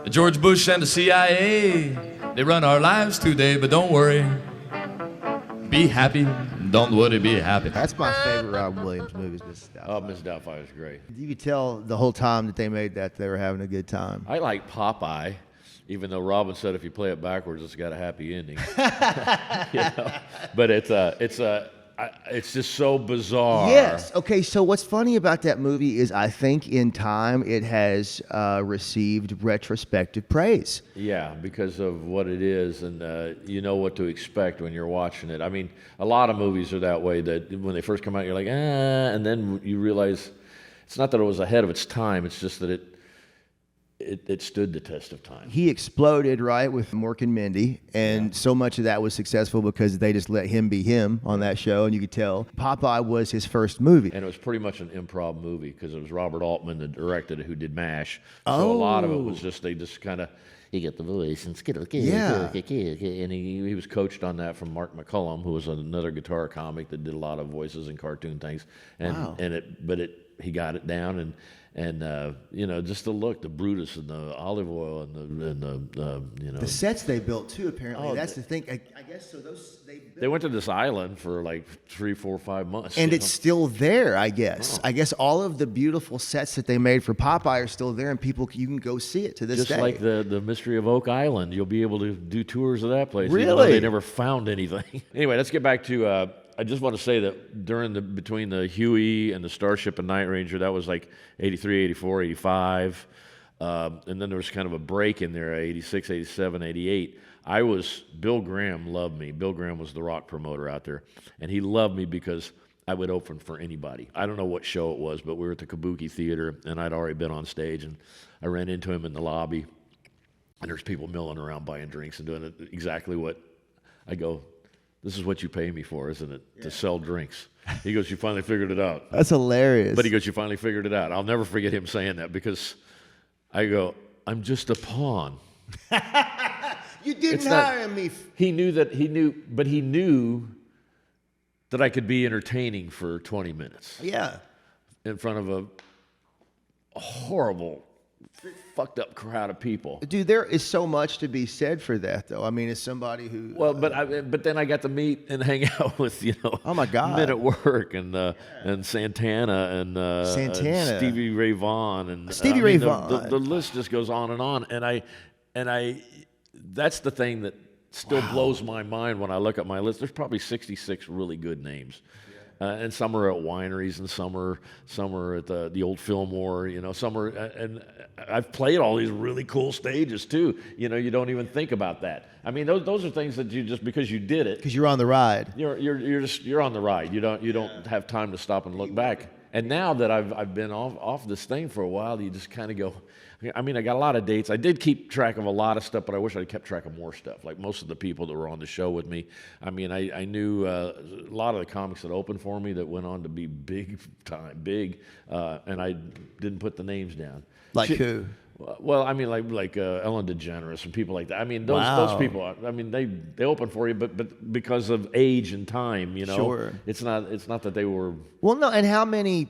George Bush and the CIA, they run our lives today, but don't worry. Be happy. Don't worry, be happy. That's my favorite Robin Williams movie, Mrs. Doubtfire. Oh, Miss Doubtfire is great. You could tell the whole time that they made that they were having a good time. I like Popeye, even though Robin said if you play it backwards, it's got a happy ending. You know? But it's just so bizarre. Yes. Okay, so what's funny about that movie is I think in time it has received retrospective praise. Yeah, because of what it is, and you know what to expect when you're watching it. I mean, a lot of movies are that way, that when they first come out, you're like, and then you realize it's not that it was ahead of its time, it's just that it stood the test of time. He exploded, right, with Mork and Mindy, and so much of that was successful because they just let him be him on that show, and you could tell. Popeye was his first movie. And it was pretty much an improv movie because it was Robert Altman that directed it, who did MASH. So a lot of it was just, they just kind of, he got the voice and and he was coached on that from Mark McCullum, who was another guitar comic that did a lot of voices and cartoon things. And he got it down, and you know, just the look, the Brutus and the olive oil and the you know, the sets they built too. Apparently, that's the thing. I guess so. They went to this island for like 3, 4, 5 months, and it's still there. I guess. I guess all of the beautiful sets that they made for Popeye are still there, and you can go see it to this day. Just like the Mystery of Oak Island, you'll be able to do tours of that place. Really? Even though they never found anything. Anyway, let's get back to. I just want to say that between the Huey and the Starship and Night Ranger, that was like 83, 84, 85. And then there was kind of a break in there, 86, 87, 88. Bill Graham loved me. Bill Graham was the rock promoter out there. And he loved me because I would open for anybody. I don't know what show it was, but we were at the Kabuki Theater, and I'd already been on stage, and I ran into him in the lobby. And there's people milling around buying drinks and doing exactly what I go, this is what you pay me for, isn't it? Yeah. To sell drinks. He goes, you finally figured it out. That's hilarious. But he goes, you finally figured it out. I'll never forget him saying that, because I go, I'm just a pawn. You didn't hire me. He knew that I could be entertaining for 20 minutes. Yeah. In front of a horrible, fucked up crowd of people. Dude, there is so much to be said for that, though. I mean, as somebody who... Well, but then I got to meet and hang out with, oh my God, Men at Work and Santana and Stevie Ray Vaughan and Stevie Ray Vaughan. The list just goes on and on. And I that's the thing that still blows my mind when I look at my list. There's probably 66 really good names. And some are at wineries, and some are at the old Fillmore, and I've played all these really cool stages too. You don't even think about that. I mean, those are things that you just, because you did it, because you're on the ride. You're on the ride. You don't have time to stop and look back. And now that I've been off this thing for a while, you just kind of go. I mean, I got a lot of dates. I did keep track of a lot of stuff, but I wish I'd kept track of more stuff. Like most of the people that were on the show with me. I mean, I knew a lot of the comics that opened for me that went on to be big, and I didn't put the names down. Like who? Well, I mean, like Ellen DeGeneres and people like that. I mean, those people. I mean, they open for you, but because of age and time, Sure. It's not that they were. Well, no, and how many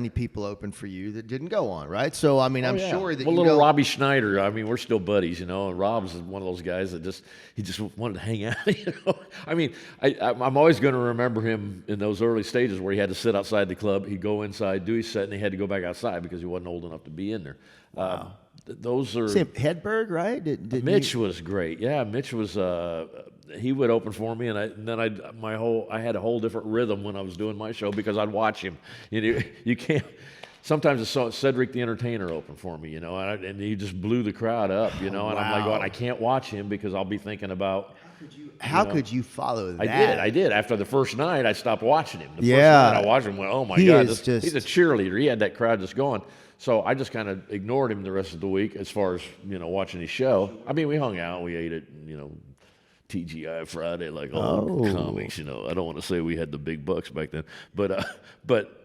people opened for you that didn't go on, right? So, I mean, I'm sure that little Robbie Schneider. I mean, we're still buddies, and Rob's one of those guys that he just wanted to hang out. I mean, I'm always going to remember him in those early stages where he had to sit outside the club. He'd go inside, do his set, and he had to go back outside because he wasn't old enough to be in there. Wow. Those are Hedberg, right? Mitch was great. Yeah, Mitch was. He would open for me, and then I had a whole different rhythm when I was doing my show because I'd watch him. You can't. Sometimes I saw Cedric the Entertainer open for me, and he just blew the crowd up, and I'm like, going, I can't watch him because I'll be thinking about. How could you follow that? I did. After the first night, I stopped watching him. The first night I watched him, went, oh my God, he's a cheerleader. He had that crowd just going. So I just kind of ignored him the rest of the week as far as, watching his show. I mean, we hung out, we ate at, TGI Friday, like all comics, I don't want to say we had the big bucks back then, but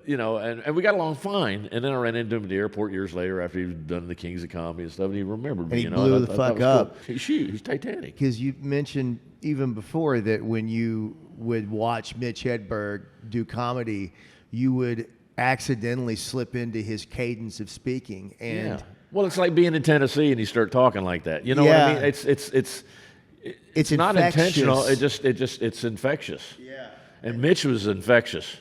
and we got along fine. And then I ran into him at the airport years later after he'd done the Kings of Comedy and stuff, and he remembered me, and he blew the fuck up. Cool. He's Titanic. Because you mentioned even before that when you would watch Mitch Hedberg do comedy, you would accidentally slip into his cadence of speaking, and Well, it's like being in Tennessee and you start talking like that. You know what I mean? It's not intentional. It's infectious. Yeah. And Mitch was infectious.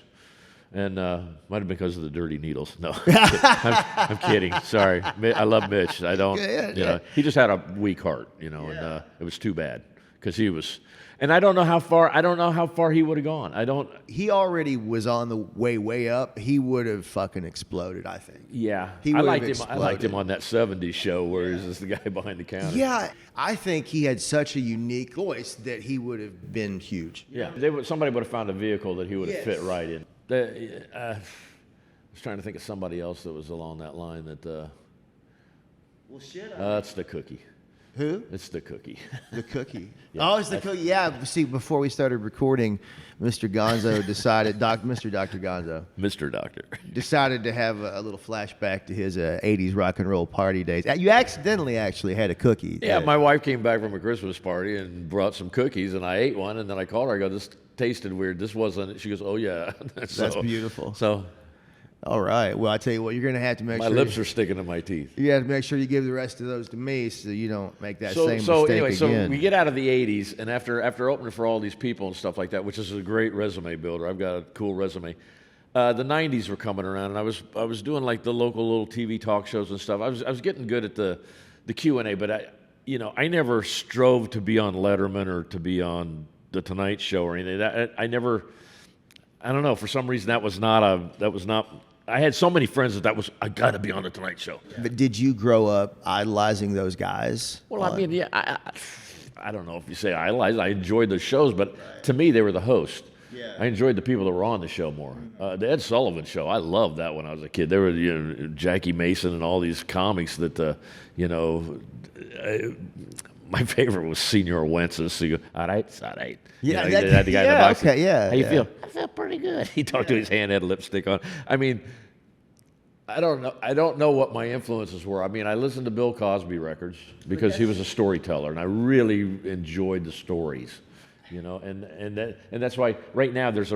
And might have been because of the dirty needles. No, I'm kidding. Sorry, I love Mitch. I don't. He just had a weak heart, and it was too bad because he was. And I don't know how far he would have gone. He already was on the way up. He would have fucking exploded, I think. Yeah, I liked him. I liked him on that '70s show where he's just the guy behind the counter. Yeah, I think he had such a unique voice that he would have been huge. Yeah, somebody would have found a vehicle that he would have fit right in. I was trying to think of somebody else that was along that line that. Well, shit. It's the cookie. Who? It's the cookie. The cookie. Oh, it's the cookie. Yeah. See, before we started recording, Mr. Gonzo decided, Mr. Dr. Gonzo. Mr. Doctor. Decided to have a little flashback to his 80s rock and roll party days. You accidentally actually had a cookie. Yeah, my wife came back from a Christmas party and brought some cookies, and I ate one, and then I called her. I go, this tasted weird. This wasn't it. She goes, oh, yeah. That's beautiful. So. All right. Well, I tell you what, you're going to have to make sure. My lips are sticking to my teeth. You have to make sure you give the rest of those to me so you don't make that same mistake anyway, again. So we get out of the 80s, and after opening for all these people and stuff like that, which is a great resume builder. I've got a cool resume. The 90s were coming around, and I was doing like the local little TV talk shows and stuff. I was getting good at the Q&A, but I never strove to be on Letterman or to be on the Tonight Show or anything. I don't know, for some reason that was not. I had so many friends I got to be on the Tonight Show. But did you grow up idolizing those guys? Well, I mean, yeah, I don't know if you say idolize. I enjoyed the shows, but to me, they were the host. Yeah. I enjoyed the people that were on the show more. The Ed Sullivan Show, I loved that when I was a kid. There were Jackie Mason and all these comics that, my favorite was Senior Wences. So you go, all right, it's all right. Yeah, the guy in the box. Okay, yeah. How you feel? I feel pretty good. He talked to his hand, had lipstick on. I mean, I don't know. I don't know what my influences were. I mean, I listened to Bill Cosby records because he was a storyteller, and I really enjoyed the stories. And that's why right now there's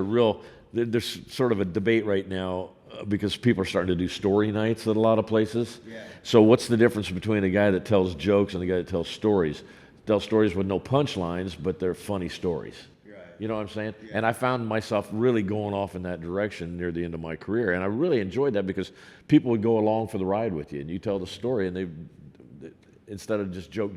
sort of a debate right now because people are starting to do story nights at a lot of places. Yeah. So what's the difference between a guy that tells jokes and a guy that tells stories? Tell stories with no punchlines, but they're funny stories. Right. You know what I'm saying? Yeah. And I found myself really going off in that direction near the end of my career, and I really enjoyed that because people would go along for the ride with you, and you tell the story, and instead of just joke.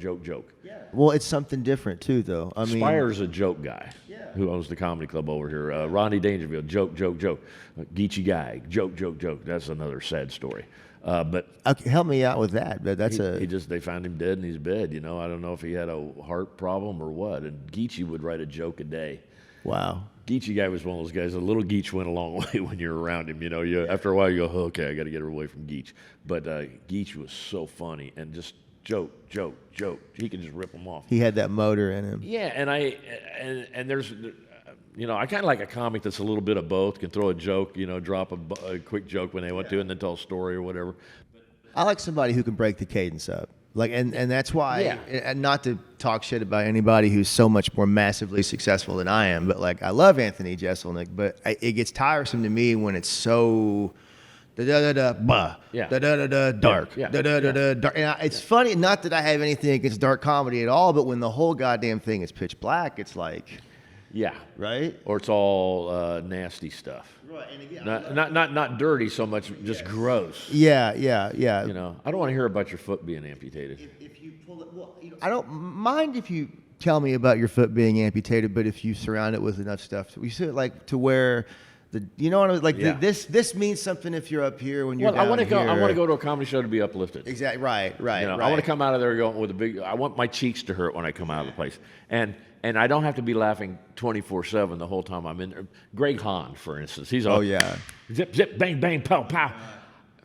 Yeah. Well, it's something different too, though. I mean, Spire's a joke guy. Yeah. Who owns the comedy club over here? Ronnie Dangerfield, joke. Geechee Guy, joke. That's another sad story. But okay, help me out with that. They found him dead in his bed. I don't know if he had a heart problem or what. And Geechee would write a joke a day. Wow. Geechee Guy was one of those guys. A little Geech went a long way when you're around him. After a while you go, okay, I got to get away from Geech. But Geech was so funny and just joke. He could just rip them off. He had that motor in him. Yeah, and there's, I kind of like a comic that's a little bit of both. Can throw a joke, drop a quick joke when they want to, and then tell a story or whatever. I like somebody who can break the cadence up. And that's why, and not to talk shit about anybody who's so much more massively successful than I am, but I love Anthony Jeselnik, but it gets tiresome to me when it's so dark. Dark. And it's funny, not that I have anything against dark comedy at all, but when the whole goddamn thing is pitch black, it's like, yeah, right, or it's all nasty stuff. Right, and again, not dirty so much, just gross. Yeah. I don't want to hear about your foot being amputated. If you pull it, I don't mind if you tell me about your foot being amputated, but if you surround it with enough stuff, we see it to where. This means something if you're up here when you're down here. I want to go to a comedy show to be uplifted. Exactly. Right. I want to come out of there going with a big. I want my cheeks to hurt when I come out of the place, and I don't have to be laughing 24/7 the whole time I'm in there. Greg Hahn, for instance, he's all zip zip bang bang pow pow.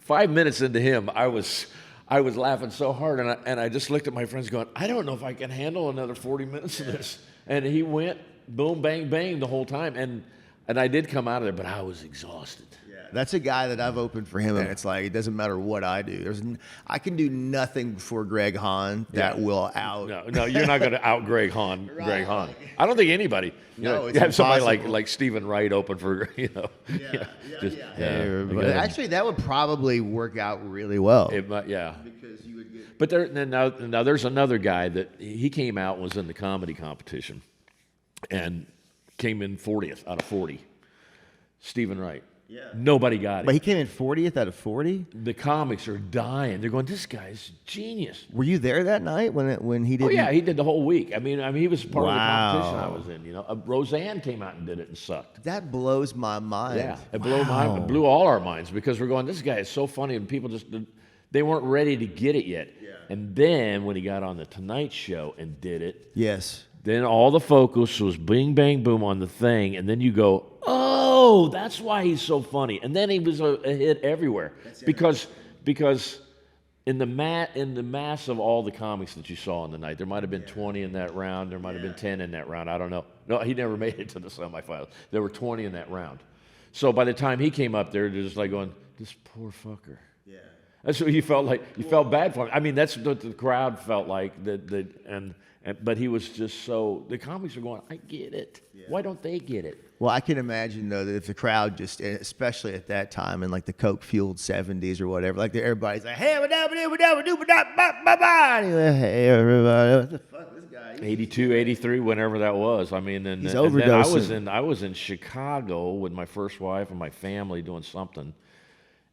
5 minutes into him, I was laughing so hard, and I just looked at my friends going, I don't know if I can handle another 40 minutes of this. And he went boom bang bang the whole time, and I did come out of there, but I was exhausted. Yeah. That's a guy that I've opened for him, and it's like it doesn't matter what I do. I can do nothing before Greg Hahn that will out. No, you're not going to out Greg Hahn. Right. Greg Hahn. I don't think anybody. No, it's you have somebody impossible. like Stephen Wright open for Actually, that would probably work out really well. It might, Because you would get. But now there's another guy that he came out and was in the comedy competition, and came in 40th out of 40. Stephen Wright. Yeah. Nobody got it. But he came in 40th out of 40. The comics are dying. They're going, this guy's genius. Were you there that night when he did? Oh yeah, he did the whole week. I mean, he was part of the Wow. competition I was in. You know, Roseanne came out and did it and sucked. That blows my mind. Yeah, it blew all our minds because we're going, this guy is so funny, and people they weren't ready to get it yet. Yeah. And then when he got on the Tonight Show and did it, Yes. then all the focus was bing, bang, boom on the thing, and then you go, oh, that's why he's so funny. And then he was a hit everywhere because in the mass of all the comics that you saw on the night, there might have been 20 in that round, there might have been 10 in that round. I don't know. No, he never made it to the semifinals. There were 20 in that round. So by the time he came up there, they're just like going, this poor fucker. Yeah. That's what you felt like. You felt bad for him. I mean, that's what the crowd felt like. But he was just so. The comics are going, I get it. Yeah. Why don't they get it? Well, I can imagine though that if the crowd just, especially at that time in like the coke fueled '70s or whatever, like everybody's like, hey, hey everybody, what the fuck, this guy? 82, 83, whenever that was. I mean, and He's then overdosing. I was in Chicago with my first wife and my family doing something.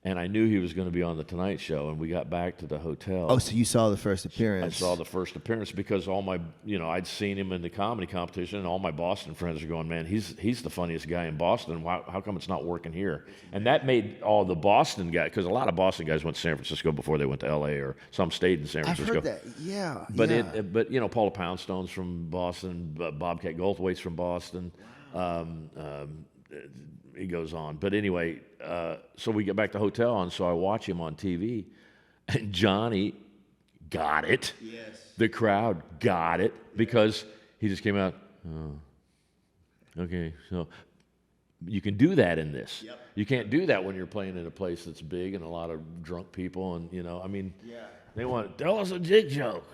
And I knew he was going to be on the Tonight Show, and we got back to the hotel. Oh, so you saw the first appearance? I saw the first appearance because all my, I'd seen him in the comedy competition, and all my Boston friends are going, man, he's the funniest guy in Boston. How come it's not working here? And that made all the Boston guys, because a lot of Boston guys went to San Francisco before they went to L.A. or some stayed in San Francisco. I've heard that, yeah. But yeah. But Paula Poundstone's from Boston, Bobcat Goldthwait's from Boston. Wow. He goes on. But anyway, so we get back to the hotel, and so I watch him on TV, and Johnny got it. Yes. The crowd got it because he just came out, oh, okay, so you can do that in this. Yep. You can't do that when you're playing in a place that's big and a lot of drunk people, and, they want to tell us a jig joke.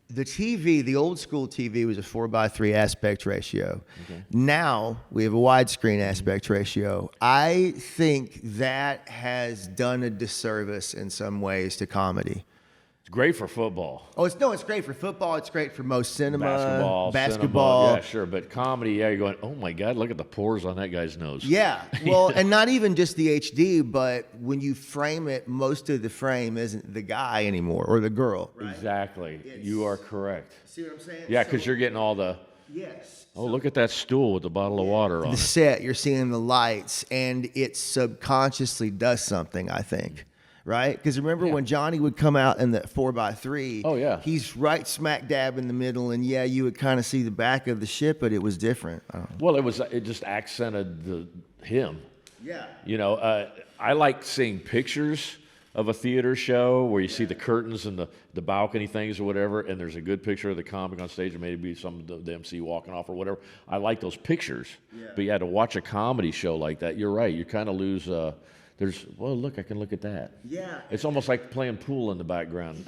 The TV, the old school TV, was a 4:3 aspect ratio. Okay. Now we have a widescreen aspect ratio. I think that has done a disservice in some ways to comedy. It's great for football. Oh, it's great for football. It's great for most cinema, basketball. Cinema, yeah, sure. But comedy, yeah, you're going, oh my God, look at the pores on that guy's nose. Yeah. Well, and not even just the HD, but when you frame it, most of the frame isn't the guy anymore or the girl. Right? Exactly. You are correct. See what I'm saying? Yeah, because you're getting all the. Yes. Oh, look at that stool with a bottle of water on the it. set, you're seeing the lights, and it subconsciously does something, I think. Right? Because remember when Johnny would come out in the 4:3, oh, yeah. He's right smack dab in the middle, and you would kind of see the back of the ship, but it was different. Well, it just accented him. Yeah. I like seeing pictures of a theater show where you see the curtains and the balcony things or whatever, and there's a good picture of the comic on stage, or maybe some of the MC walking off or whatever. I like those pictures. Yeah. But to watch a comedy show like that, you're right. You kind of lose... look, I can look at that. Yeah. It's almost like playing pool in the background.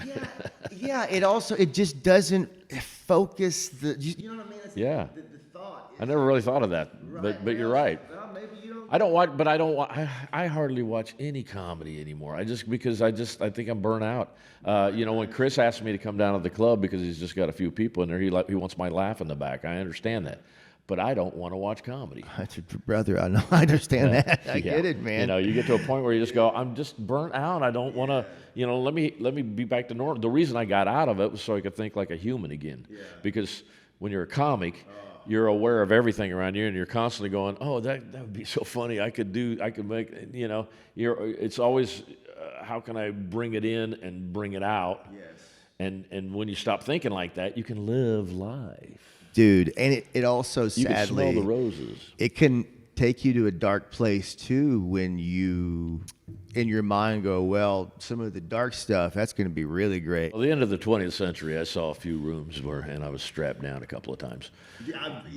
Yeah. It just doesn't focus you know what I mean? It's yeah. The thought. I never really thought of that, right. but you're right. Well, maybe you don't. I hardly watch any comedy anymore. Because I think I'm burnt out. When Chris asked me to come down to the club because he's just got a few people in there, he wants my laugh in the back. I understand that. But I don't want to watch comedy. Brother, I know. I understand that. I get it, man. You get to a point where you just go, I'm just burnt out. I don't want to, let me be back to normal. The reason I got out of it was so I could think like a human again. Yeah. Because when you're a comic, you're aware of everything around you, and you're constantly going, oh, that would be so funny. I could make, it's always, how can I bring it in and bring it out? Yes. And when you stop thinking like that, you can live life. Dude, and it also sadly... You can smell the roses. It can... take you to a dark place too when you, in your mind, go, well, some of the dark stuff, that's going to be really great. Well, the end of the 20th century, I saw a few rooms and I was strapped down a couple of times.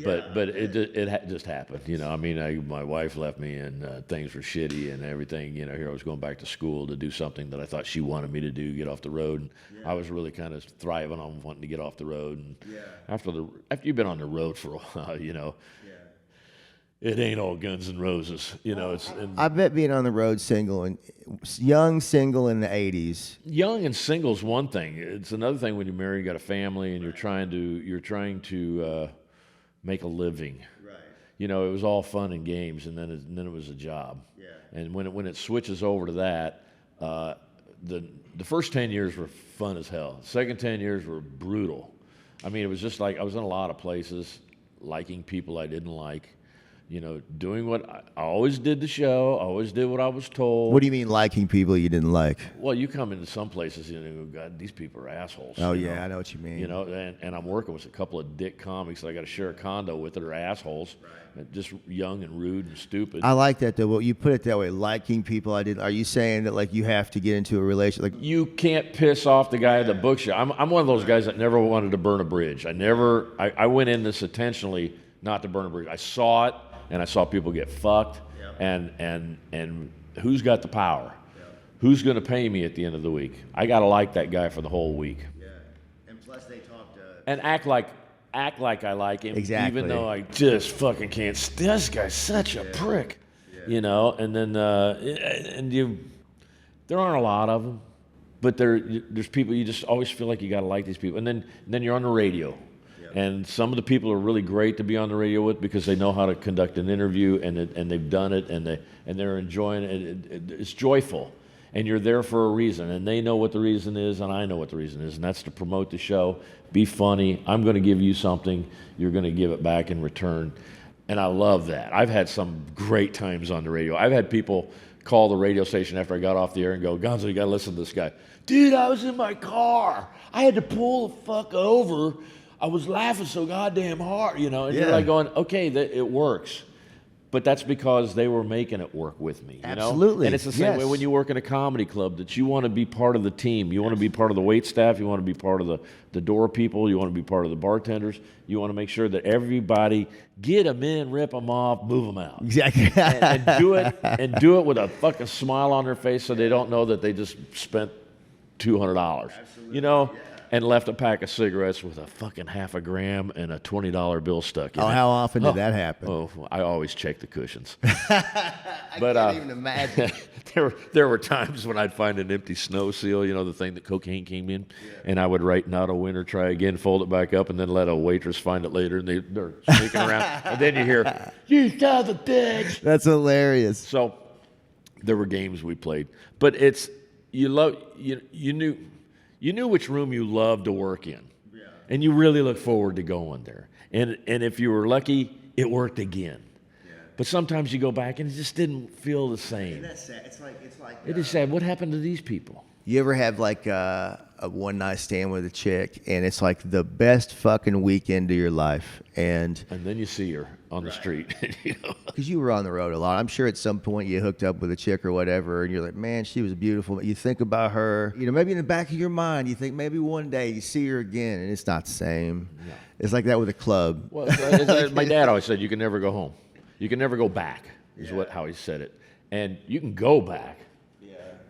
But it just happened, you know. I mean, my wife left me, and things were shitty and everything. You know, here I was going back to school to do something that I thought she wanted me to do, get off the road. And I was really kind of thriving on wanting to get off the road. And after you've been on the road for a while, you know. It ain't all Guns and Roses, you know. I bet being on the road single and young single in the 80s. Young and single's one thing. It's another thing when you're married, you got a family, and you're trying to make a living. Right. You know, it was all fun and games, and then it was a job. Yeah. And when it switches over to that, the first 10 years were fun as hell. The second 10 years were brutal. I mean, it was just like I was in a lot of places, liking people I didn't like. You know, doing what I always did the show, I always did what I was told. What do you mean liking people you didn't like? Well, you come into some places, you know, God, these people are assholes. Oh, yeah, know? I know what you mean. You know, and I'm working with a couple of dick comics that I got to share a condo with that are assholes, just young and rude and stupid. I like that, though. Well, you put it that way, liking people I didn't. Are you saying that, like, you have to get into a relationship? Like, you can't piss off the guy that books you. I'm one of those guys that never wanted to burn a bridge. I went in this intentionally not to burn a bridge. I saw it. And I saw people get fucked, and who's got the power? Who's going to pay me at the end of the week? I got to like that guy for the whole week. Yeah, and plus they talk to... And act like I like him, exactly. Even though I just fucking can't. This guy's such a prick, you know. And then there aren't a lot of them, but there's people you just always feel like you got to like these people. And then you're on the radio. And some of the people are really great to be on the radio with because they know how to conduct an interview, and they've done it, and they're enjoying it. It's joyful, and you're there for a reason, and they know what the reason is, and I know what the reason is, and that's to promote the show, be funny. I'm going to give you something, you're going to give it back in return, and I love that. I've had some great times on the radio. I've had people call the radio station after I got off the air and go, Gonzo, you got to listen to this guy. Dude, I was in my car. I had to pull the fuck over. I was laughing so goddamn hard, you know, and you're like going, okay, it works. But that's because they were making it work with me, you know? Absolutely. And it's the same way when you work in a comedy club, that you want to be part of the team. You want to be part of the wait staff. You want to be part of the door people. You want to be part of the bartenders. You want to make sure that everybody, get them in, rip them off, move them out. Exactly. and do it with a fucking smile on their face so they don't know that they just spent $200, you know? Yeah. And left a pack of cigarettes with a fucking half a gram and a $20 bill stuck in it. How often did that happen? Oh, I always check the cushions. I can't even imagine. there were times when I'd find an empty snow seal, you know, the thing that cocaine came in, and I would write "not a winner, try again," fold it back up, and then let a waitress find it later, and they're sneaking around, and then you hear, "You son of a bitch!" That's hilarious. So there were games we played, but you knew which room you loved to work in, and you really looked forward to going there. And if you were lucky, it worked again. Yeah. But sometimes you go back and it just didn't feel the same. And that's sad. It's like it is sad. What happened to these people? You ever have like a one night stand with a chick, and it's like the best fucking weekend of your life, and then you see her on the street, you know, because you were on the road a lot. I'm sure at some point you hooked up with a chick or whatever, and you're like, man, she was beautiful. You think about her, you know, maybe in the back of your mind, you think maybe one day you see her again, and it's not the same. No. It's like that with a club. Well, my dad always said, you can never go home. You can never go back, is how he said it. And you can go back.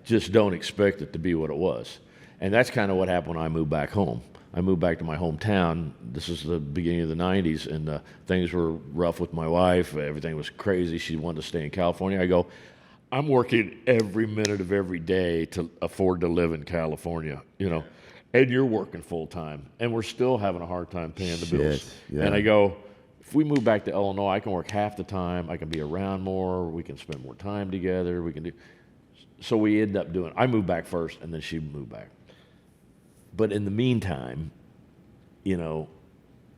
Just don't expect it to be what it was. And that's kind of what happened when I moved back home. I moved back to my hometown. This is the beginning of the 90s, and things were rough with my wife. Everything was crazy. She wanted to stay in California. I go, I'm working every minute of every day to afford to live in California, you know, and you're working full time, and we're still having a hard time paying the bills. Yeah. And I go, if we move back to Illinois, I can work half the time. I can be around more. We can spend more time together. We can do... So we ended up doing, I moved back first, and then she moved back. But in the meantime, you know,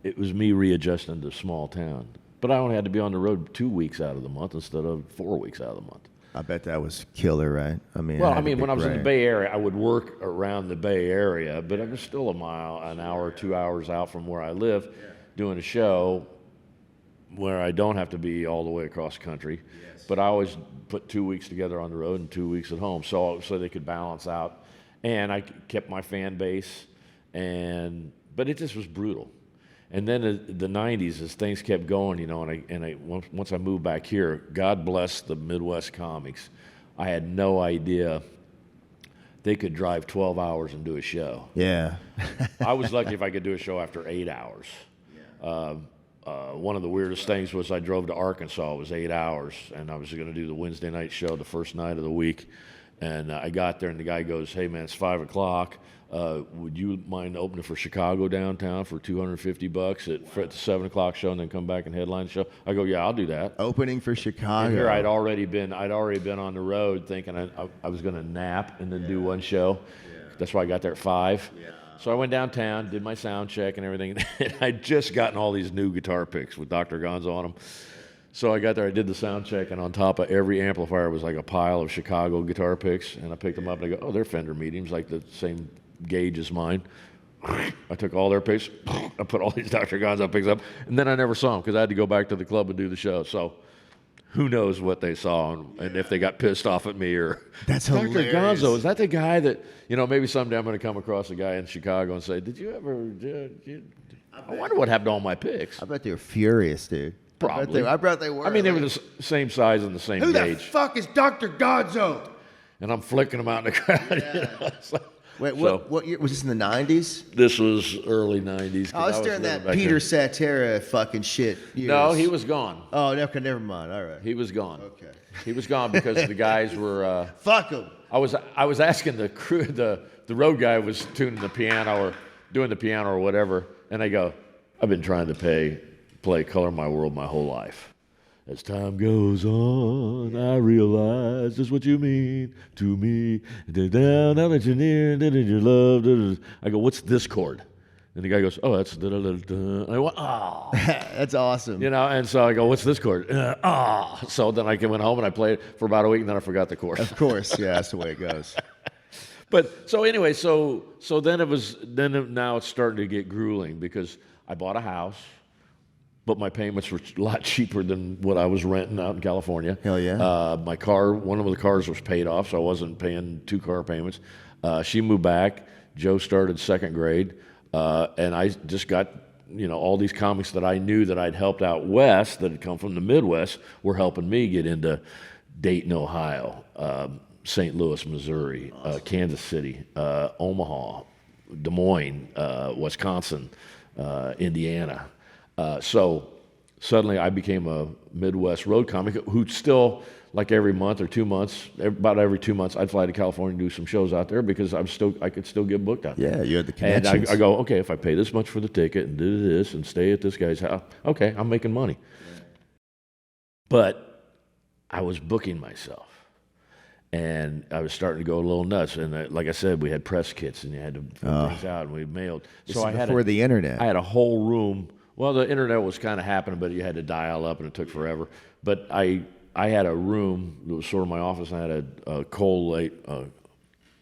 it was me readjusting to a small town. But I only had to be on the road 2 weeks out of the month instead of 4 weeks out of the month. I bet that was killer, right? I mean, when I was in the Bay Area, I would work around the Bay Area, but I was still an hour, 2 hours out from where I live, doing a show. where I don't have to be all the way across the country. Yes. But I always put 2 weeks together on the road and 2 weeks at home, so they could balance out. And I kept my fan base, but it just was brutal. And then the 90s, as things kept going, you know, once I moved back here, God bless the Midwest comics. I had no idea they could drive 12 hours and do a show. Yeah. I was lucky if I could do a show after 8 hours. Yeah. One of the weirdest things was I drove to Arkansas. It was 8 hours, and I was going to do the Wednesday night show the first night of the week. And I got there, and the guy goes, "Hey, man, it's 5 o'clock. Would you mind opening for Chicago downtown for $250 for the 7 o'clock show, and then come back and headline the show?" I go, "Yeah, I'll do that." Opening for Chicago. And here I'd already been on the road thinking I was going to nap and then do one show. Yeah. That's why I got there at 5. Yeah. So I went downtown, did my sound check and everything. And I'd just gotten all these new guitar picks with Dr. Gonzo on them. So I got there, I did the sound check, and on top of every amplifier was like a pile of Chicago guitar picks. And I picked them up, and I go, "Oh, they're Fender mediums, like the same gauge as mine." I took all their picks, I put all these Dr. Gonzo picks up, and then I never saw them because I had to go back to the club and do the show. So who knows what they saw and if they got pissed off at me or... That's Dr. hilarious. Gonzo, is that the guy that, you know, maybe someday I'm going to come across a guy in Chicago and say, "Did you ever... I wonder what happened to all my picks." I bet they were furious, dude. Probably. I bet they were. I mean, they were the same size and the same Who gauge. the fuck is Dr. Gonzo? And I'm flicking them out in the crowd. Yeah. You know? Wait, what year? Was this in the 90s? This was early 90s. I was during that Peter Cetera fucking shit years. No, he was gone. Oh, never mind. All right. He was gone. Okay. He was gone because the guys were... Fuck him. I was asking the crew, the road guy was tuning the piano or doing the piano or whatever, and I go, "I've been trying to play Color My World my whole life. As time goes on, I realize just what you mean to me. Down, now that you're near, did your love. I go, "What's this chord?" And the guy goes, "Oh, that's da-da-da-da." I went, "Oh." That's awesome. You know, and so I go, "What's this chord?" So then I went home and I played it for about a week, and then I forgot the chord. Of course, yeah, that's the way it goes. But so anyway, so now it's starting to get grueling because I bought a house, but my payments were a lot cheaper than what I was renting out in California. Hell yeah. My car, one of the cars was paid off, so I wasn't paying 2 car payments. She moved back. Joe started 2nd grade, and I just got, you know, all these comics that I knew that I'd helped out west that had come from the Midwest were helping me get into Dayton, Ohio, St. Louis, Missouri, Kansas City, Omaha, Des Moines, Wisconsin, Indiana. So suddenly I became a Midwest road comic who still, like every month or 2 months, about every 2 months, I'd fly to California and do some shows out there because I could still get booked out there. Yeah, you had the connections. And I go, "Okay, if I pay this much for the ticket and do this and stay at this guy's house, okay, I'm making money." Yeah. But I was booking myself. And I was starting to go a little nuts. And like I said, we had press kits, and you had to fill things out, and we mailed. So I had before the internet. I had a whole room. Well, the internet was kind of happening, but you had to dial up, and it took forever. But I had a room that was sort of my office, and I had a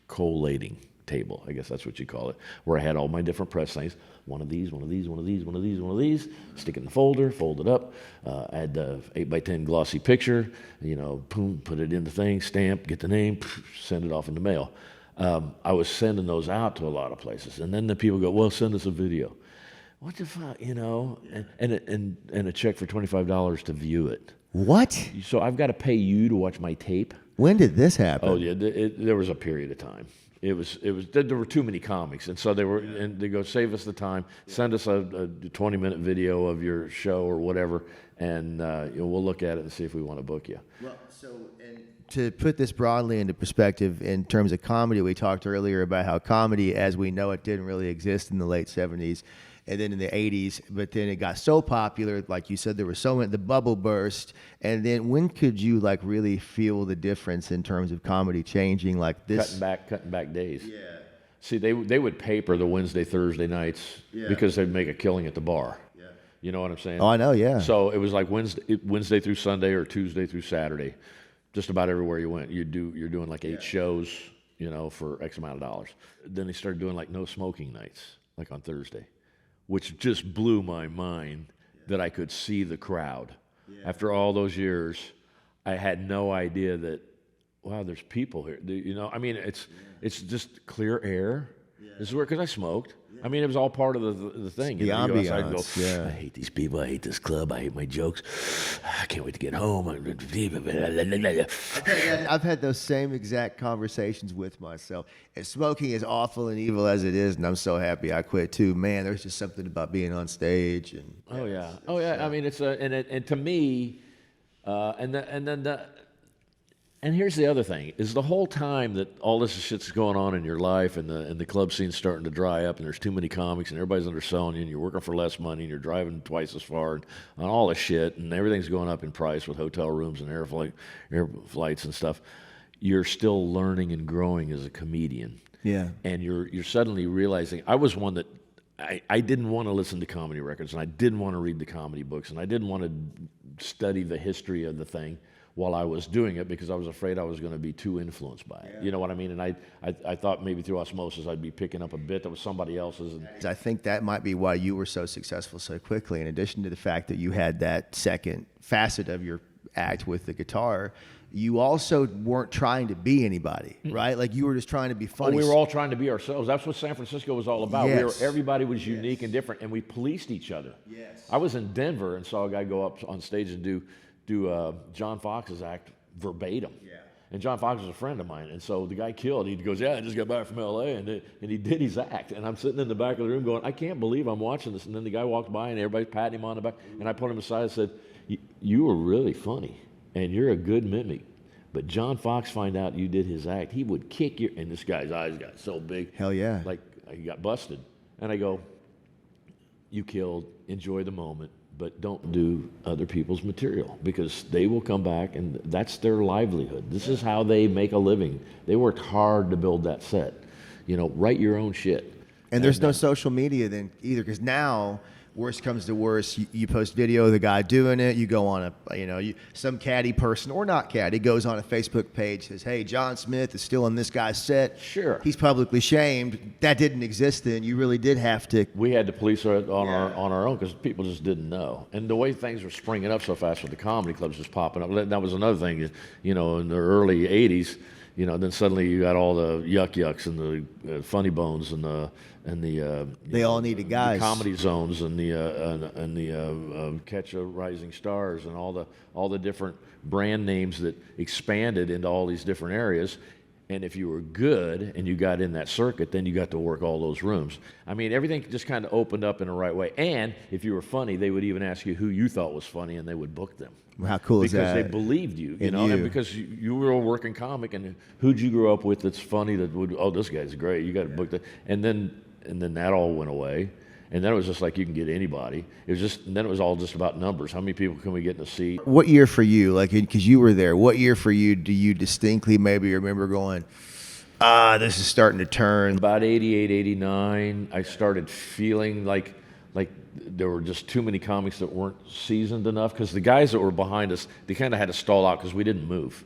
collating table, I guess that's what you call it, where I had all my different press things. One of these, one of these, one of these, one of these, one of these. Stick it in the folder, fold it up. I had the 8x10 glossy picture. You know, boom, put it in the thing, stamp, get the name, send it off in the mail. I was sending those out to a lot of places, and then the people go, "Well, send us a video." What the fuck, you know? And a check for $25 to view it. What? So I've got to pay you to watch my tape? When did this happen? Oh yeah, there was a period of time. There were too many comics, and so they go, "Save us the time, send us a 20-minute video of your show or whatever, and we'll look at it and see if we want to book you." Well, and to put this broadly into perspective in terms of comedy, we talked earlier about how comedy as we know it didn't really exist in the late 70s. And then in the 80s, but then it got so popular, like you said, there was so many, the bubble burst. And then when could you like really feel the difference in terms of comedy changing like this? Cutting back days. Yeah. See, they would paper the Wednesday, Thursday nights because they'd make a killing at the bar. Yeah. You know what I'm saying? Oh, I know, yeah. So it was like Wednesday through Sunday or Tuesday through Saturday. Just about everywhere you went, you're doing like 8 shows, you know, for X amount of dollars. Then they started doing like no smoking nights, like on Thursday, which just blew my mind that I could see the crowd. After all those years, I had no idea that, wow, there's people here. You know, I mean, it's just clear air. This is where, because I smoked. I mean, it was all part of the thing. The you go outside and ambiance, go, I hate these people. I hate this club. I hate my jokes. I can't wait to get home. I've had those same exact conversations with myself. And smoking is awful and evil as it is, and I'm so happy I quit too. Man, there's just something about being on stage. And oh yeah. I mean, it's and to me, and here's the other thing: is the whole time that all this shit's going on in your life, and the club scene's starting to dry up, and there's too many comics, and everybody's underselling you, and you're working for less money, and you're driving twice as far, and on all this shit, and everything's going up in price with hotel rooms and air flights and stuff. You're still learning and growing as a comedian. Yeah. And you're suddenly realizing, I was one that I didn't want to listen to comedy records, and I didn't want to read the comedy books, and I didn't want to study the history of the thing while I was doing it, because I was afraid I was going to be too influenced by it. You know what I mean? And I thought maybe through osmosis I'd be picking up a bit that was somebody else's. And I think that might be why you were so successful so quickly, in addition to the fact that you had that second facet of your act with the guitar. You also weren't trying to be anybody, right? Like, you were just trying to be funny. We were all trying to be ourselves. That's what San Francisco was all about. Yes. Everybody was unique and different, and we policed each other. Yes. I was in Denver and saw a guy go up on stage and do John Fox's act verbatim. Yeah. And John Fox was a friend of mine, and so the guy killed. He goes, I just got back from L.A., and he did his act. And I'm sitting in the back of the room going, I can't believe I'm watching this. And then the guy walked by, and everybody's patting him on the back. And I put him aside and said, you were really funny, and you're a good mimic. But John Fox find out you did his act, he would kick your... And this guy's eyes got so big. Hell yeah. Like, he got busted. And I go, you killed, enjoy the moment, but don't do other people's material, because they will come back and that's their livelihood. This is how they make a living. They worked hard to build that set. You know, write your own shit. And there's no social media then either, because now, worst comes to worst, you post video of the guy doing it. You go on some caddy person or not caddy goes on a Facebook page, says, hey, John Smith is still on this guy's set. Sure. He's publicly shamed. That didn't exist then. You really did have to. We had to police it on our own, because people just didn't know. And the way things were springing up so fast with the comedy clubs just popping up, that was another thing. You know, in the early 80s, you know, then suddenly you got all the yucks and the funny bones and the they all needed guys. The comedy zones and the catch a rising stars and all the different brand names that expanded into all these different areas. And if you were good and you got in that circuit, then you got to work all those rooms. I mean, everything just kind of opened up in the right way. And if you were funny, they would even ask you who you thought was funny, and they would book them. Well, how cool is that? Because they believed you, you know, and because you were a working comic, and who'd you grow up with that's funny that would, oh, this guy's great, you got to book that. And then that all went away. And then it was just like you can get anybody. It was just, and then it was all just about numbers. How many people can we get in a seat? What year for you, like, because you were there, what year for you do you distinctly maybe remember going, this is starting to turn? About 88, 89, I started feeling like there were just too many comics that weren't seasoned enough, because the guys that were behind us, they kind of had to stall out because we didn't move.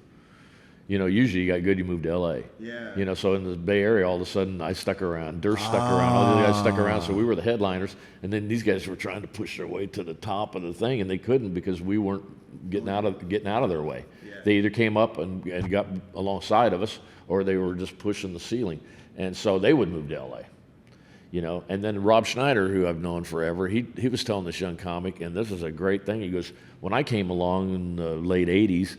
You know, usually you got good, you moved to L.A. Yeah. You know, so in the Bay Area, all of a sudden, I stuck around. Durst stuck around. All the guys stuck around, so we were the headliners. And then these guys were trying to push their way to the top of the thing, and they couldn't because we weren't getting out of their way. Yeah. They either came up and got alongside of us, or they were just pushing the ceiling. And so they would move to L.A. You know, and then Rob Schneider, who I've known forever, he was telling this young comic, and this is a great thing. He goes, when I came along in the late 80s,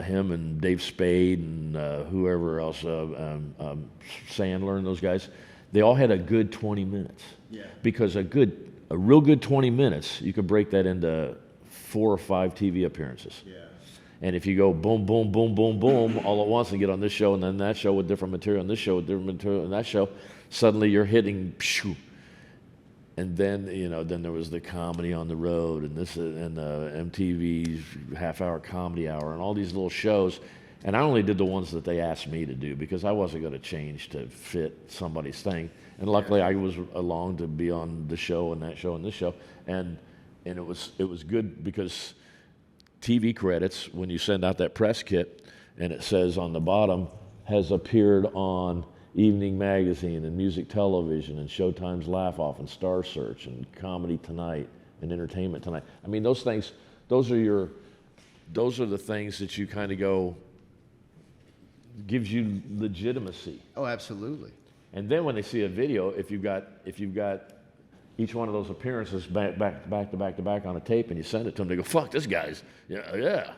him and Dave Spade and whoever else, Sandler and those guys, they all had a good 20 minutes. Yeah. Because a real good 20 minutes, you could break that into 4 or 5 TV appearances. Yeah. And if you go boom, boom, boom, boom, boom, all at once and get on this show and then that show with different material and this show with different material and that show, suddenly you're hitting, pshoo. And then, you know, then there was the Comedy on the Road and MTV's half-hour comedy hour and all these little shows. And I only did the ones that they asked me to do because I wasn't going to change to fit somebody's thing. And luckily I was along to be on the show and that show and this show. And it was good because TV credits, when you send out that press kit and it says on the bottom, has appeared on Evening Magazine and Music Television and Showtime's Laugh Off and Star Search and Comedy Tonight and entertainment tonight. I mean, those things, those are the things that you kind of go, gives you legitimacy. Oh, absolutely. And then when they see a video, if you've got each one of those appearances back to back on a tape, and you send it to them, they go, "Fuck, this guy's yeah."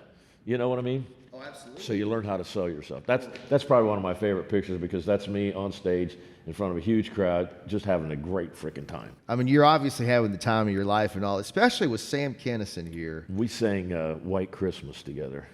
You know what I mean? Oh, absolutely. So you learn how to sell yourself. That's probably one of my favorite pictures, because that's me on stage in front of a huge crowd, just having a great freaking time. I mean, you're obviously having the time of your life and all, especially with Sam Kinison here. We sang White Christmas together.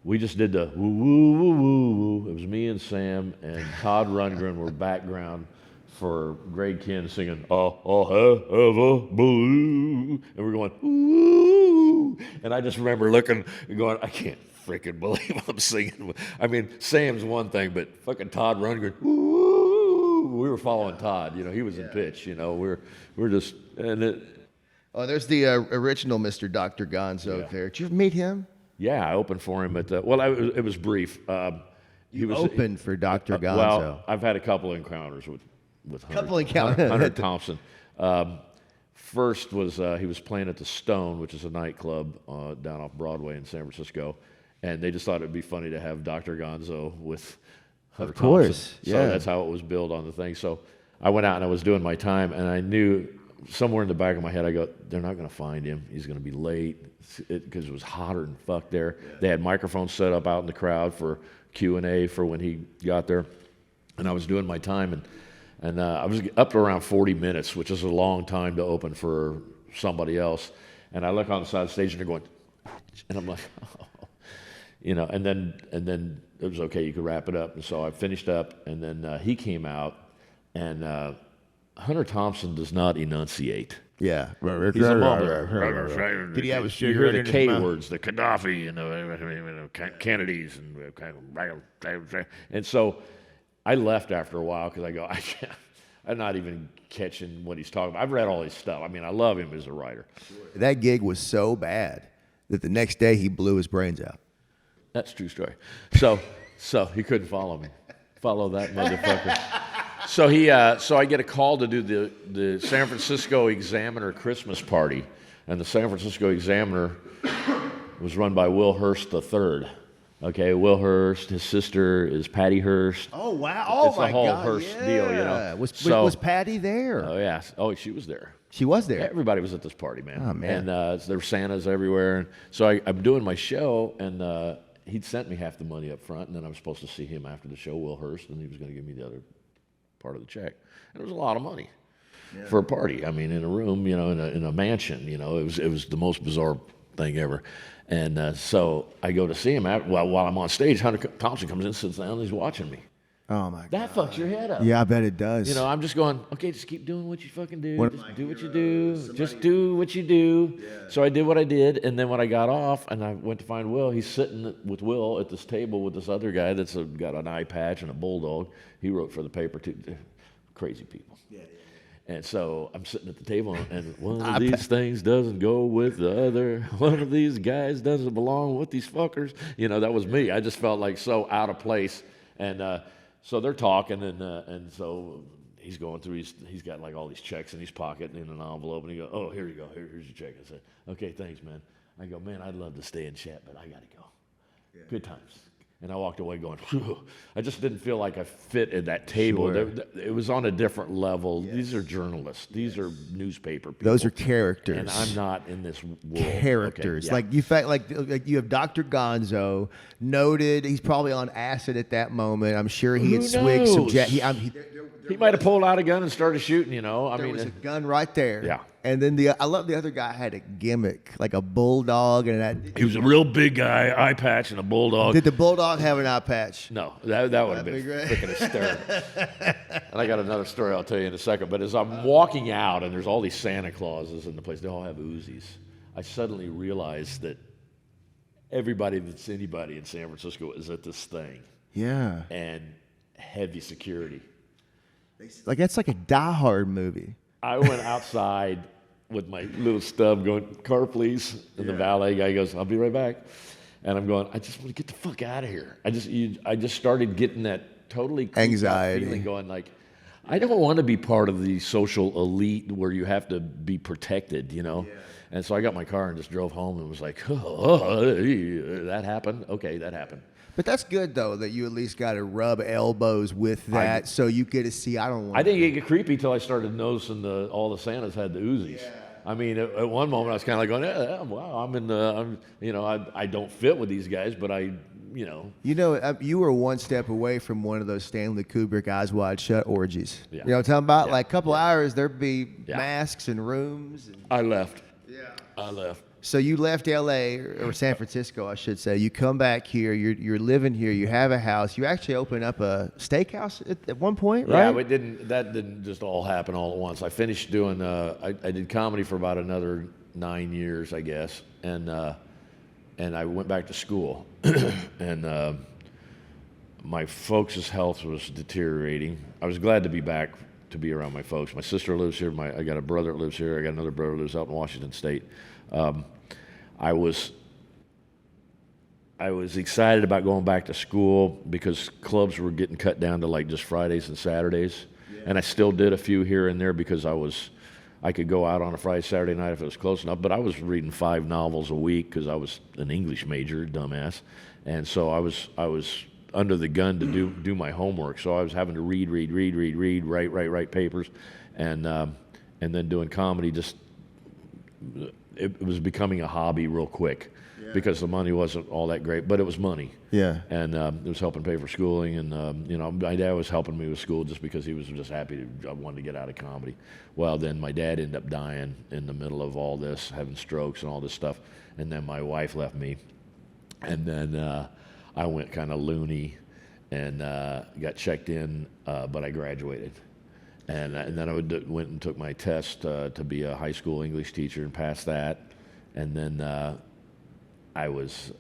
We just did the woo woo woo woo woo. It was me and Sam, and Todd Rundgren were background for Greg Kinn singing ever blue, and we're going ooh, and I just remember looking and going, I can't freaking believe I'm singing. I mean, Sam's one thing, but fucking Todd Rundgren, ooh, we were following Todd. You know, he was in pitch. You know, we're just Oh, there's the original Mr. Dr. Gonzo there. Did you ever meet him? Yeah, I opened for him at the. Well, it was brief. He was opened for Dr. Gonzo. Well, I've had a couple of encounters with Hunter Thompson. First was he was playing at the Stone, which is a nightclub down off Broadway in San Francisco, and they just thought it'd be funny to have Dr. Gonzo with Hunter Of course, Thompson. yeah. So that's how it was billed on the thing. So I went out and I was doing my time, and I knew somewhere in the back of my head, I go, they're not going to find him. He's going to be late, because it was hotter than fuck there. Yeah. They had microphones set up out in the crowd for Q&A for when he got there, and I was doing my time, and I was up to around 40 minutes, which is a long time to open for somebody else. And I look on the side of the stage, and they're going, and I'm like, oh. You know, and then it was okay, you could wrap it up. And so I finished up, and then he came out, and Hunter Thompson does not enunciate. Yeah. He's a mumbler. Did he have a You cigarette hear in the his K mouth? words, the Gaddafi, Kennedys, and so I left after a while, because I go, I'm not even catching what he's talking about. I've read all his stuff. I mean, I love him as a writer. That gig was so bad that the next day he blew his brains out. That's a true story. So he couldn't follow me. Follow that motherfucker. So I get a call to do the San Francisco Examiner Christmas party, and the San Francisco Examiner was run by Will Hearst III. Okay, Will Hearst, his sister is Patty Hearst. Oh wow! Oh it's my the whole God! Hearst deal, you know. Was Patty there? Oh yeah. Oh, she was there. She was there. Everybody was at this party, man. Oh man! And there were Santas everywhere. And so I'm doing my show, and he'd sent me half the money up front, and then I was supposed to see him after the show, Will Hearst, and he was going to give me the other part of the check. And it was a lot of money for a party. I mean, in a room, you know, in a mansion, you know, it was the most bizarre thing ever. And so I go to see him while I'm on stage. Hunter Thompson comes in, sits down, and he's watching me. Oh my God! That fucks your head up. Yeah, I bet it does. You know, I'm just going, okay, just keep doing what you fucking do. Just do what you do. Just do what you do. Yeah. So I did what I did, and then when I got off and I went to find Will, he's sitting with Will at this table with this other guy that's got an eye patch and a bulldog. He wrote for the paper too. Crazy people. Yeah. And so I'm sitting at the table, and one of these things doesn't go with the other. One of these guys doesn't belong with these fuckers. You know, that was me. I just felt like so out of place. And so they're talking, and so he's going through. He's got like all these checks in his pocket and in an envelope, and he goes, "Oh, here you go. Here's your check." I said, "Okay, thanks, man." I go, "Man, I'd love to stay and chat, but I got to go." Yeah. Good times. And I walked away going, whew. I just didn't feel like I fit at that table. Sure. It was on a different level. Yes. These are journalists. These are newspaper people. Those are characters. And I'm not in this world. Characters. Okay, yeah. Like you have Dr. Gonzo, noted. He's probably on acid at that moment. I'm sure he had swigged some jet. He might have pulled out a gun and started shooting, you know. There was a gun right there. Yeah. And then I love the other guy had a gimmick, like a bulldog. He was a real big guy, eye patch and a bulldog. Did the bulldog have an eye patch? No, that would have been freaking hysterical. And I got another story I'll tell you in a second. But as I'm walking out, and there's all these Santa Clauses in the place, they all have Uzis, I suddenly realized that everybody that's anybody in San Francisco is at this thing. Yeah. And heavy security. Like that's like a Die Hard movie. I went outside with my little stub going, "Car, please." And the valet guy goes, "I'll be right back." And I'm going, I just want to get the fuck out of here. I just started getting that totally anxiety feeling going like, I don't want to be part of the social elite where you have to be protected, you know. Yeah. And so I got my car and just drove home and was like, that happened? Okay, that happened. But that's good, though, that you at least got to rub elbows with that so you get to see, I didn't get creepy till I started noticing all the Santas had the Uzis. Yeah. I mean, at one moment I was kind of like going, wow, I don't fit with these guys, but you know, you were one step away from one of those Stanley Kubrick Eyes Wide Shut orgies. Yeah. You know what I'm talking about? Like a couple hours, there'd be masks and rooms. I left. Yeah. I left. So you left L.A. or San Francisco, I should say. You come back here. You're living here. You have a house. You actually opened up a steakhouse at one point, right? Yeah, but that didn't just all happen all at once. I finished doing. I did comedy for about another 9 years, I guess, and I went back to school, and my folks' health was deteriorating. I was glad to be back to be around my folks. My sister lives here. I got a brother that lives here. I got another brother that lives out in Washington State. I was excited about going back to school because clubs were getting cut down to like just Fridays and Saturdays, and I still did a few here and there because I could go out on a Friday, Saturday night if it was close enough. But I was reading 5 novels a week because I was an English major, dumbass, and so I was under the gun to do my homework. So I was having to read, write papers, and then doing comedy. Just it was becoming a hobby real quick because the money wasn't all that great, but it was money. Yeah. And it was helping pay for schooling, and my dad was helping me with school just because he was just happy I wanted to get out of comedy. Well, then my dad ended up dying in the middle of all this, having strokes and all this stuff, and then my wife left me, and then I went kind of loony and got checked in, but I graduated. And then I went and took my test to be a high school English teacher and passed that. And then I was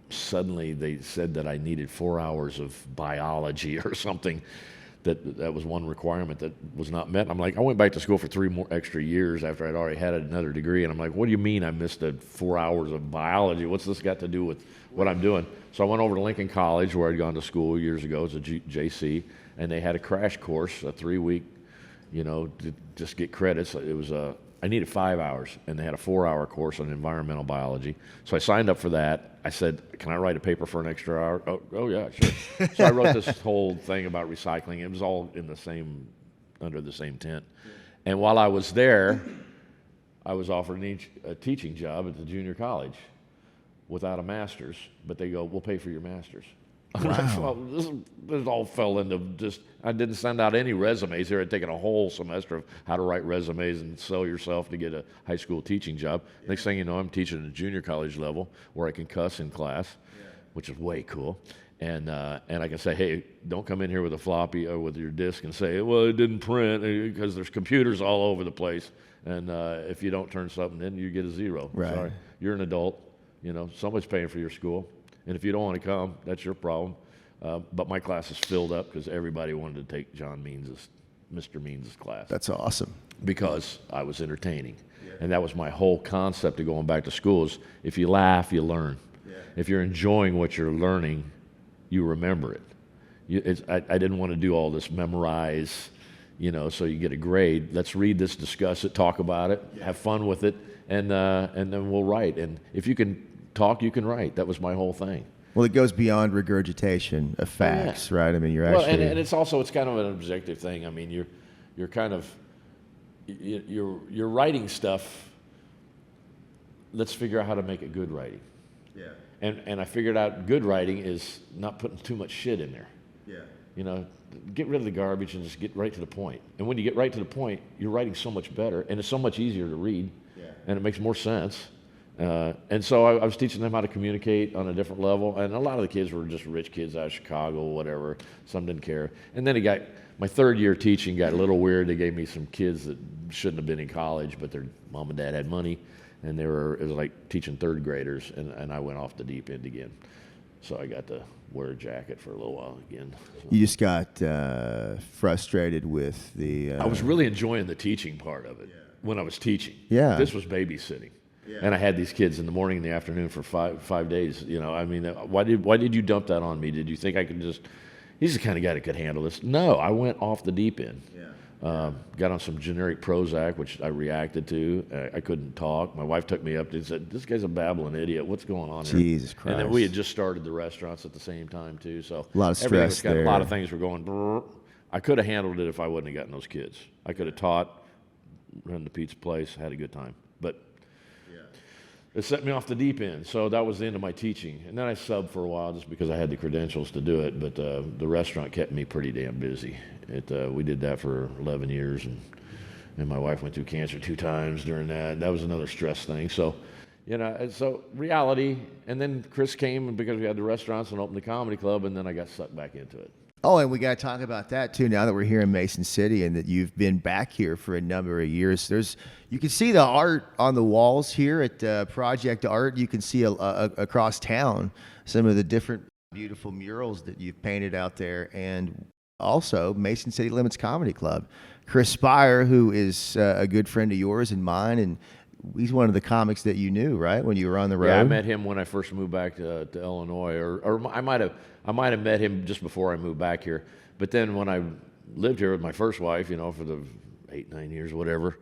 suddenly they said that I needed 4 hours of biology or something. That was one requirement that was not met. I'm like, I went back to school for 3 more extra years after I'd already had another degree. And I'm like, what do you mean I missed 4 hours of biology? What's this got to do with what I'm doing? So I went over to Lincoln College where I'd gone to school years ago. It's a JC. And they had a crash course, a 3-week, to just get credits. It was I needed 5 hours, and they had a 4-hour course on environmental biology. So I signed up for that. I said, can I write a paper for an extra hour? Oh yeah, sure. So I wrote this whole thing about recycling. It was all under the same tent. And while I was there, I was offered a teaching job at the junior college without a master's, but they go, we'll pay for your master's. Wow. This all fell into I didn't send out any resumes here. I'd taken a whole semester of how to write resumes and sell yourself to get a high school teaching job. Yeah. Next thing you know, I'm teaching at junior college level where I can cuss in class, which is way cool. And I can say, hey, don't come in here with a floppy or with your disc and say, well, it didn't print, because there's computers all over the place. And if you don't turn something in, you get a 0. Right. Sorry, you're an adult. Somebody's paying for your school. And if you don't want to come, that's your problem. But my class is filled up because everybody wanted to take Mr. Means' class. That's awesome. Because I was entertaining. Yeah. And that was my whole concept of going back to school is if you laugh, you learn. Yeah. If you're enjoying what you're learning, you remember it. I didn't want to do all this memorize, so you get a grade. Let's read this, discuss it, talk about it, have fun with it, and then we'll write. And if you can talk, you can write. That was my whole thing. Well, it goes beyond regurgitation of facts, right? I mean, you're actually and it's kind of an objective thing. I mean, you're kind of you're writing stuff. Let's figure out how to make it good writing. Yeah. And I figured out good writing is not putting too much shit in there. Yeah. Get rid of the garbage and just get right to the point. And when you get right to the point, you're writing so much better, and it's so much easier to read, and it makes more sense. And so I was teaching them how to communicate on a different level, and a lot of the kids were just rich kids out of Chicago, whatever. Some didn't care. And then my 3rd year teaching got a little weird. They gave me some kids that shouldn't have been in college, but their mom and dad had money, and it was like teaching 3rd graders, and I went off the deep end again. So I got to wear a jacket for a little while again. So. You just got frustrated with the... I was really enjoying the teaching part of it when I was teaching. Yeah. This was babysitting. Yeah. And I had these kids in the morning and the afternoon for five days. I mean, why did you dump that on me? Did you think I could just, he's the kind of guy that could handle this. No, I went off the deep end. Got on some generic Prozac, which I reacted to. I couldn't talk. My wife took me up and said, "This guy's a babbling idiot. What's going on here?" Jesus Christ. And then we had just started the restaurants at the same time too, so a lot of stress there. A lot of things were going. Brrr. I could have handled it if I wouldn't have gotten those kids. I could have taught, run the pizza place, had a good time, but it set me off the deep end. So that was the end of my teaching. And then I subbed for a while just because I had the credentials to do it. But the restaurant kept me pretty damn busy. We did that for 11 years. And my wife went through cancer 2 times during that. That was another stress thing. So, so reality. And then Chris came because we had the restaurants and opened the comedy club. And then I got sucked back into it. Oh, and we got to talk about that too. Now that we're here in Mason City and that you've been back here for a number of years, you can see the art on the walls here at Project Art. You can see across town some of the different beautiful murals that you've painted out there, and also Mason City Limits Comedy Club. Chris Spire, who is a good friend of yours and mine, and he's one of the comics that you knew, right, when you were on the road? Yeah, I met him when I first moved back to Illinois, or I might have met him just before I moved back here. But then when I lived here with my first wife, for the 8-9 years, whatever,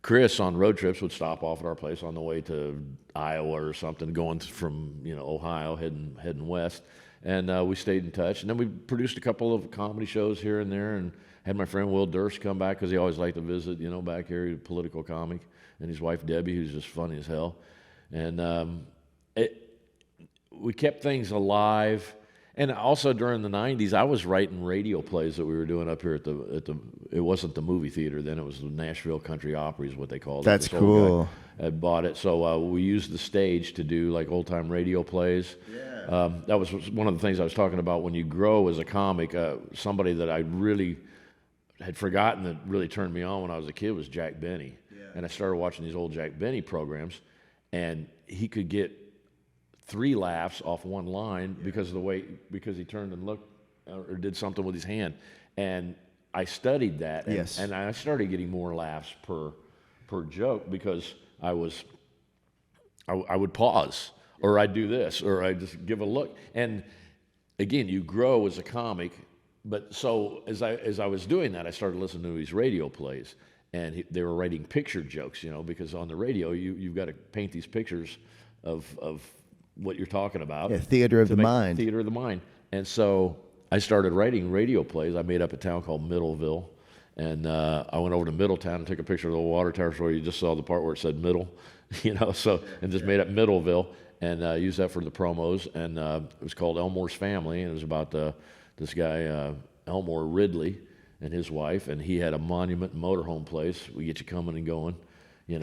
Chris on road trips would stop off at our place on the way to Iowa or something, going from Ohio, heading west, and we stayed in touch. And then we produced a couple of comedy shows here and there, and had my friend Will Durst come back because he always liked to visit, back here. He's a political comic. And his wife Debbie, who's just funny as hell, and we kept things alive. And also during the '90s, I was writing radio plays that we were doing up here at the. It wasn't the movie theater then; it was the Nashville Country Opry, is what they called it. That's cool. I bought it, so we used the stage to do like old time radio plays. Yeah. That was one of the things I was talking about. When you grow as a comic, somebody that I really had forgotten that really turned me on when I was a kid was Jack Benny. And I started watching these old Jack Benny programs, and he could get 3 laughs off one line because he turned and looked or did something with his hand. And I studied that, and I started getting more laughs per joke because I would pause, or I'd do this, or I'd just give a look. And again, you grow as a comic. But so as I was doing that, I started listening to these radio plays. And they were writing picture jokes, because on the radio you've got to paint these pictures of what you're talking about. Yeah, theater of the mind. Theater of the mind. And so I started writing radio plays. I made up a town called Middleville, and I went over to Middletown and took a picture of the water tower where you just saw the part where it said Middle, and just made up Middleville and used that for the promos. And it was called Elmore's Family, and it was about this guy Elmore Ridley and his wife, and he had a monument motorhome place. We get you coming and going, and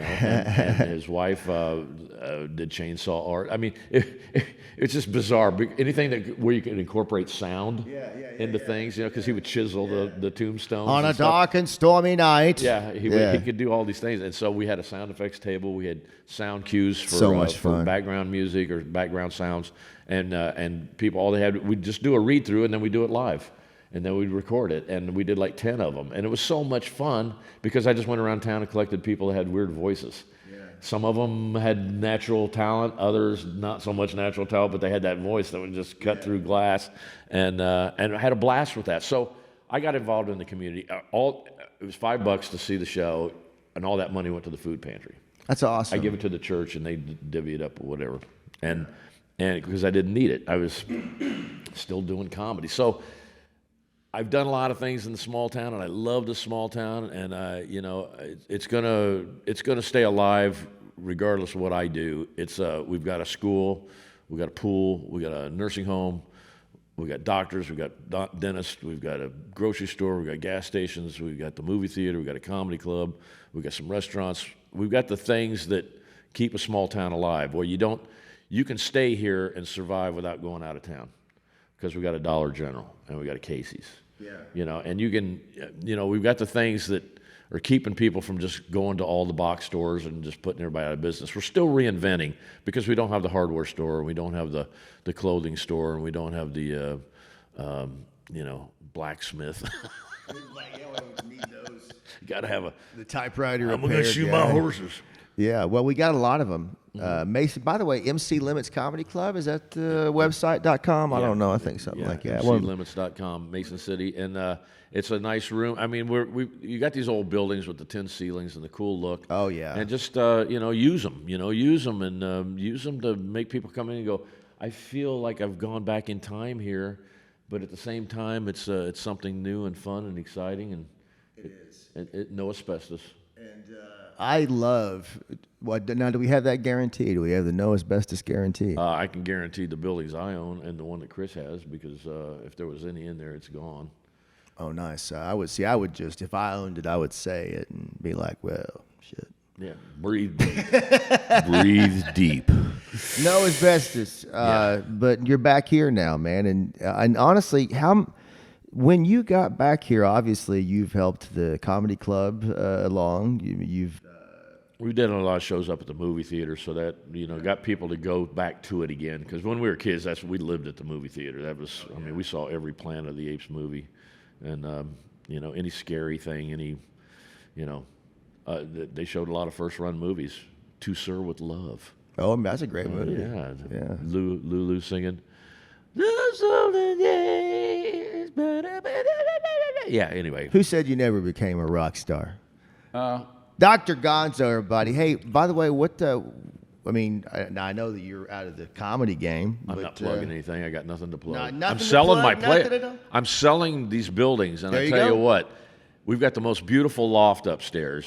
his wife did chainsaw art. I mean, it's just bizarre. Anything where you can incorporate sound into things, because he would chisel the tombstones. On a dark and stormy night. Yeah, he could do all these things. And so we had a sound effects table. We had sound cues for background music or background sounds. And people, all they had, we'd just do a read through and then we'd do it live. And then we'd record it, and we did like 10 of them. And it was so much fun because I just went around town and collected people that had weird voices. Yeah. Some of them had natural talent, others not so much natural talent, but they had that voice that would just cut through glass. And I had a blast with that. So I got involved in the community. It was $5 to see the show, and all that money went to the food pantry. That's awesome. I give it to the church, and they divvy it up or whatever. And because I didn't need it, I was still doing comedy. So I've done a lot of things in the small town, and I love the small town, and it's gonna stay alive regardless of what I do. We've got a school, we've got a pool, we got a nursing home, we've got doctors, we've got dentists, we've got a grocery store, we've got gas stations, we've got the movie theater, we've got a comedy club, we've got some restaurants. We've got the things that keep a small town alive, where you can stay here and survive without going out of town. Because we got a Dollar General and we got a Casey's, and you can, we've got the things that are keeping people from just going to all the box stores and just putting everybody out of business. We're still reinventing because we don't have the hardware store, we don't have the clothing store, and we don't have the, blacksmith. We need those. You got to have the typewriter. I'm going to shoot my horses. Yeah, well, we got a lot of them. Mason, by the way, MC Limits Comedy Club, is that website.com? I don't know. I think something like that. MCLimits.com, Mason City. And it's a nice room. I mean, you got these old buildings with the tin ceilings and the cool look. Oh, yeah. And just, use them. Use them and use them to make people come in and go, I feel like I've gone back in time here, but at the same time, it's something new and fun and exciting. And it is. No asbestos. And I love. Now, do we have that guarantee? Do we have the no asbestos guarantee? I can guarantee the buildings I own and the one that Chris has, because if there was any in there, it's gone. Oh, nice. I would just, if I owned it, I would say it and be like, well, shit. Yeah, breathe deep. Breathe deep. No asbestos. But you're back here now, man. And honestly, when you got back here, obviously you've helped the comedy club along. We did a lot of shows up at the movie theater, so that got people to go back to it again. Because when we were kids, we lived at the movie theater. That was, I mean, we saw every Planet of the Apes movie, and any scary thing, they showed a lot of first-run movies. To Sir with Love. Oh, that's a great movie. Yeah. Lulu singing. Yeah, anyway. Who said you never became a rock star? Dr. Gonzo, everybody. Hey, by the way, I know that you're out of the comedy game. I'm not plugging anything. I got nothing to plug. Nothing I'm selling plug, my place. I'm selling these buildings, and I tell you what, we've got the most beautiful loft upstairs.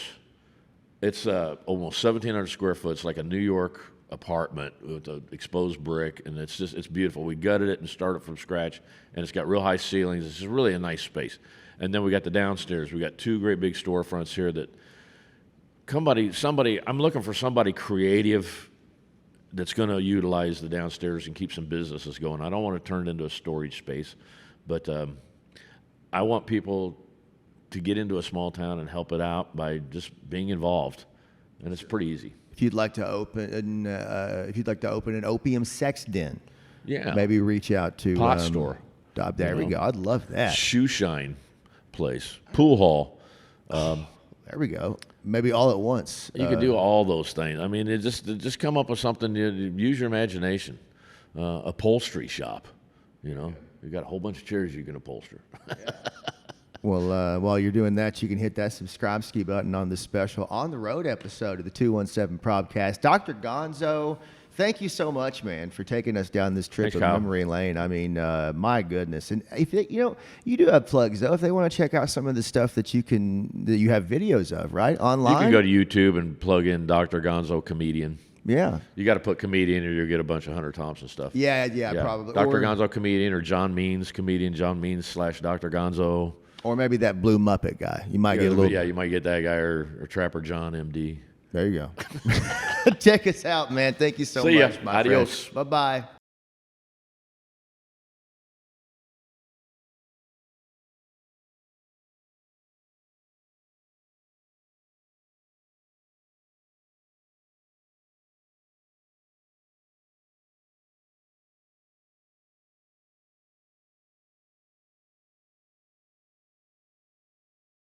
It's almost 1,700 square foot. It's like a New York apartment with an exposed brick, and it's beautiful. We gutted it and started from scratch, and it's got real high ceilings. It's just really a nice space. And then we got the downstairs. We got 2 great big storefronts here that I'm looking for somebody creative that's going to utilize the downstairs and keep some businesses going. I don't want to turn it into a storage space, but I want people to get into a small town and help it out by just being involved, and it's pretty easy. If you'd like to open an opium sex den, maybe reach out to Pot Store. There we go. I'd love that. Shoe shine place, pool hall. There we go. Maybe all at once. You could do all those things. I mean, just come up with something. Use your imagination. Upholstery shop. You got a whole bunch of chairs you can upholster. Well, while you're doing that, you can hit that subscribe ski button on this special On the Road episode of the 217 Probcast. Dr. Gonzo, thank you so much, man, for taking us down this trip of memory lane. I mean, my goodness. And if you do have plugs though. If they want to check out some of the stuff that you have videos of, right, online, you can go to YouTube and plug in Dr. Gonzo comedian. Yeah, you got to put comedian, or you'll get a bunch of Hunter Thompson stuff. Yeah, probably. Dr. Gonzo comedian, or John Means comedian. John Means / Dr. Gonzo. Or maybe that Blue Muppet guy. You might get a little. Yeah, you might get that guy, or Trapper John, MD. There you go. Check us out, man. Thank you so much, my friend. Adios. Bye-bye.